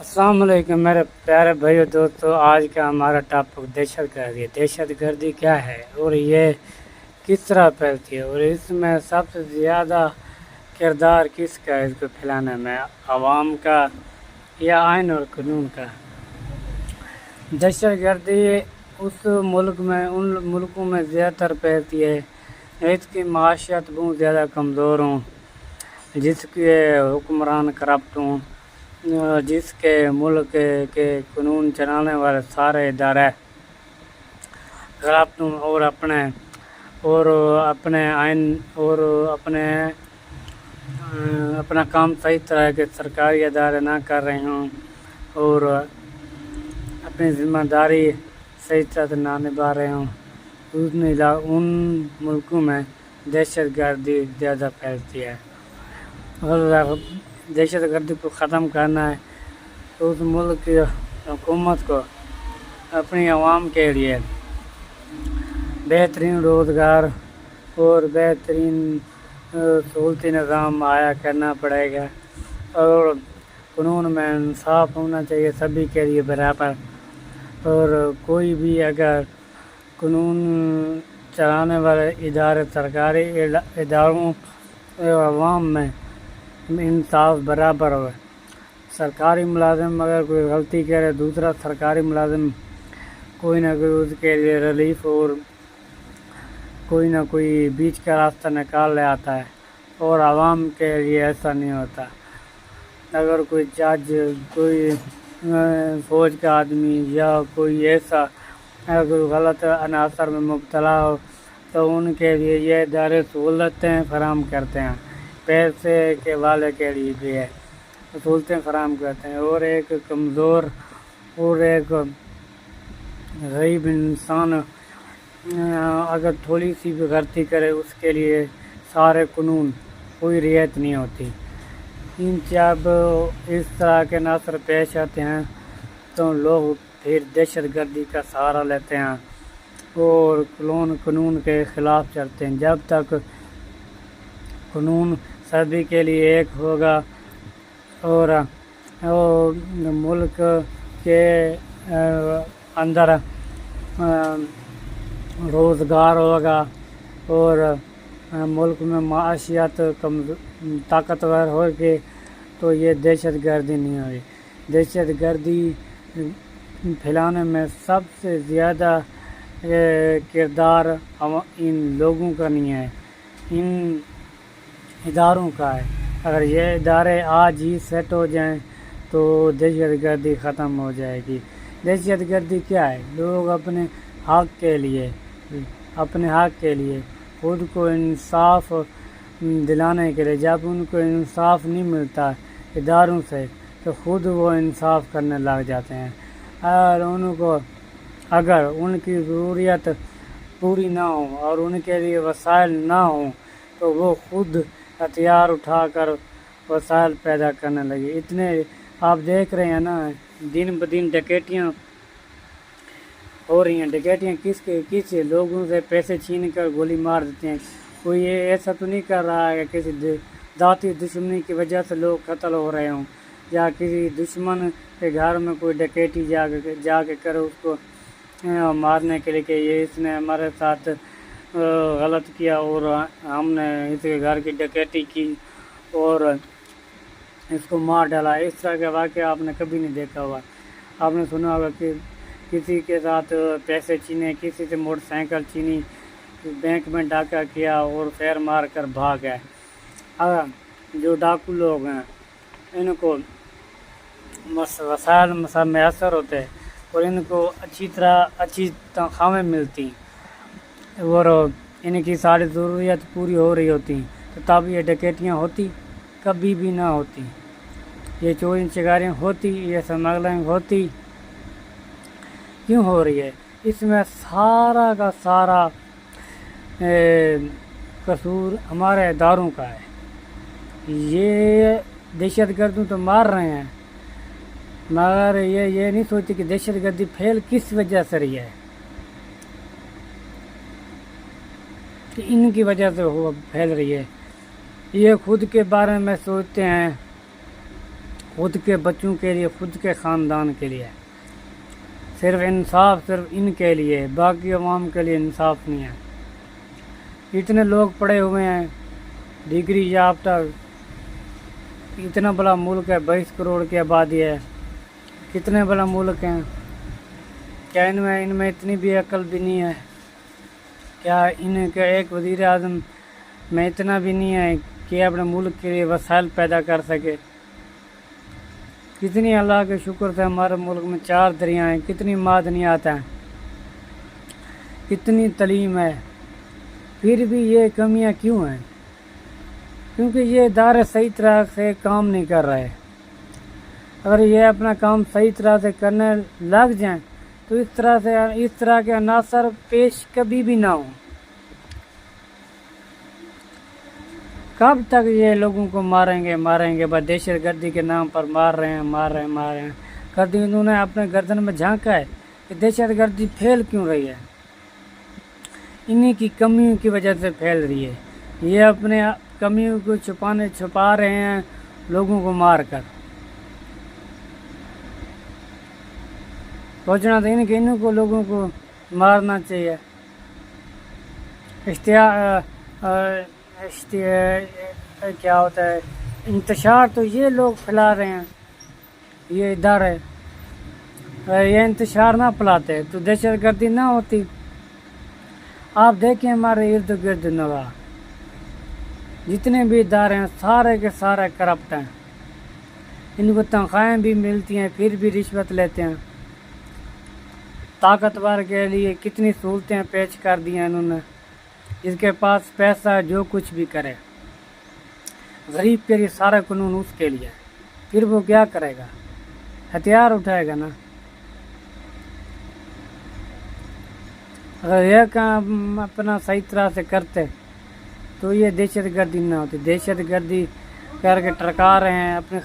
السلام علیکم میرے پیارے بھائیو دوستو، آج کا ہمارا ٹاپک دہشت گردی. دہشت گردی کیا ہے اور یہ کس طرح پھیلتی ہے، اور اس میں سب سے زیادہ کردار کس کا ہے اس کو پھیلانے میں، عوام کا یا آئین اور قانون کا؟ دہشت گردی اس ملک میں ان ملکوں میں زیادہ تر پھیلتی ہے اس کی معاشیت بہت زیادہ کمزور ہوں، جس کے حکمران کرپٹ ہوں، جس کے ملک کے قانون چلانے والے سارے ادارے کرپٹ ہوں، اور اپنے آئین اور اپنا کام صحیح طرح کے سرکاری ادارے نہ کر رہے ہوں، اور اپنی ذمہ داری صحیح طرح سے نہ نبھا رہے ہوں. ان ملکوں میں دہشت گردی زیادہ پھیلتی ہے. اگر دہشت گردی کو ختم کرنا ہے تو اس ملک کی حکومت کو اپنی عوام کے لیے بہترین روزگار اور بہترین سہولتی نظام عایا کرنا پڑے گا، اور قانون میں انصاف ہونا چاہیے سبھی کے لیے برابر. اور کوئی بھی اگر قانون چلانے والے ادارے سرکاری اداروں اور عوام میں انصاف برابر ہو. سرکاری ملازم اگر کوئی غلطی کرے، دوسرا سرکاری ملازم کوئی نہ کوئی اس کے لیے ریلیف اور کوئی نہ کوئی بیچ کا راستہ نکال لے آتا ہے، اور عوام کے لیے ایسا نہیں ہوتا. اگر کوئی جج، کوئی فوج کا آدمی یا کوئی ایسا کوئی غلط عناصر میں مبتلا ہو تو ان کے لیے یہ ادارے سہولتیں فراہم کرتے ہیں، پیسے کے والے کے لیے بھی ہے سہولتیں فراہم کرتے ہیں. اور ایک کمزور اور ایک غریب انسان اگر تھوڑی سی بھی غلطی کرے اس کے لیے سارے قانون کوئی رعایت نہیں ہوتی. جب اس طرح کے عناصر پیش آتے ہیں تو لوگ پھر دہشت گردی کا سہارا لیتے ہیں اور قانون کے خلاف چلتے ہیں. جب تک قانون سبھی کے لیے ایک ہوگا اور ملک کے اندر روزگار ہوگا اور ملک میں معاشیت طاقتور ہوگی تو یہ دہشت گردی نہیں ہوگی. دہشت گردی پھیلانے میں سب سے زیادہ کردار ان لوگوں کا نہیں ہے، ان اداروں کا ہے. اگر یہ ادارے آج ہی سیٹ ہو جائیں تو دہشت گردی ختم ہو جائے گی. دہشت گردی کیا ہے؟ لوگ اپنے حق کے لیے خود کو انصاف دلانے کے لیے، جب ان کو انصاف نہیں ملتا اداروں سے تو خود وہ انصاف کرنے لگ جاتے ہیں. اگر ان کی ضروریات پوری نہ ہوں اور ان کے لیے وسائل نہ ہوں تو وہ خود ہتھیار اٹھا کر وسائل پیدا کرنے لگے. اتنے آپ دیکھ رہے ہیں نا، دن بدن ڈکیتیاں ہو رہی ہیں. ڈکیتیاں کس لوگوں سے پیسے چھین کر گولی مار دیتے ہیں. کوئی ایسا تو نہیں کر رہا ہے کہ کسی ذاتی دشمنی کی وجہ سے لوگ قتل ہو رہے ہوں، یا کسی دشمن کے گھر میں کوئی ڈکیتی جا کے کرے اس کو مارنے کے لیے کہ یہ اس نے ہمارے ساتھ غلط کیا اور ہم نے اس کے گھر کی ڈکیتی کی اور اس کو مار ڈالا. اس طرح کے واقعہ آپ نے کبھی نہیں دیکھا ہوگا. آپ نے سنا ہوگا کہ کسی کے ساتھ پیسے چھینے، کسی سے موٹر سائیکل چھینی، بینک میں ڈاکہ کیا اور پھیر مار کر بھاگ گئے. جو ڈاکو لوگ ہیں ان کو وسائل میسر ہوتے اور ان کو اچھی تنخواہیں ملتی اور ان کی ساری ضروریات پوری ہو رہی ہوتی تو تب یہ ڈکیتیاں ہوتی کبھی بھی نہ ہوتی، یہ چوری چکاریاں ہوتی، یہ اسمگلنگ ہوتی. کیوں ہو رہی ہے؟ اس میں سارا کا سارا قصور ہمارے اداروں کا ہے. یہ دہشت گردوں تو مار رہے ہیں مگر یہ نہیں سوچتے کہ دہشت گردی پھیل کس وجہ سے رہی ہے، کہ ان کی وجہ سے وہ پھیل رہی ہے. یہ خود کے بارے میں سوچتے ہیں خود کے بچوں کے لیے، خود کے خاندان کے لیے، صرف انصاف صرف ان کے لیے، باقی عوام کے لیے انصاف نہیں ہے۔ اتنے لوگ پڑھے ہوئے ہیں، ڈگری یافتہ، اتنا بڑا ملک ہے، 22 کروڑ کی آبادی ہے، کتنے بڑا ملک ہیں، کیا ان میں اتنی بھی عقل بھی نہیں ہے؟ کیا ان کا ایک وزیر اعظم میں اتنا بھی نہیں ہے کہ اپنے ملک کے لیے وسائل پیدا کر سکے؟ کتنی اللہ کے شکر سے ہمارے ملک میں 4 دریائیں، کتنی معدنیات ہیں، کتنی تعلیم ہے، پھر بھی یہ کمیاں کیوں ہیں؟ کیونکہ یہ ادارے صحیح طرح سے کام نہیں کر رہے۔ اگر یہ اپنا کام صحیح طرح سے کرنے لگ جائیں تو اس طرح کے عناصر پیش کبھی بھی نہ ہوں۔ کب تک یہ لوگوں کو ماریں گے بس دہشت گردی کے نام پر مار رہے ہیں۔ کبھی انہوں نے اپنے گردن میں جھانکا ہے کہ دہشت گردی پھیل کیوں رہی ہے؟ انہی کی کمیوں کی وجہ سے پھیل رہی ہے۔ یہ اپنے کمیوں کو چھپا رہے ہیں لوگوں کو مار کر۔ سوچنا تھا انہوں کو لوگوں کو مارنا چاہیے۔ کیا ہوتا ہے انتشار تو یہ لوگ پھیلا رہے ہیں، یہ ادارے یہ انتشار نہ پھیلاتے تو دہشت گردی نہ ہوتی۔ آپ دیکھیں ہمارے ارد گرد نواح جتنے بھی ادارے ہیں سارے کے سارے کرپٹ ہیں، ان کو تنخواہیں بھی ملتی ہیں پھر بھی رشوت لیتے ہیں۔ طاقتور کے لیے کتنی سہولتیں پیش کر دی ہیں انہوں نے، جس کے پاس پیسہ ہے جو کچھ بھی کرے۔ غریب کے لیے سارا قانون اس کے لیے، پھر وہ کیا کرے گا؟ ہتھیار اٹھائے گا نا۔ اگر یہ کام اپنا صحیح طرح سے کرتے تو یہ دہشت گردی نہ ہوتی۔ دہشت گردی کر کے ٹرکا رہے ہیں، اپنے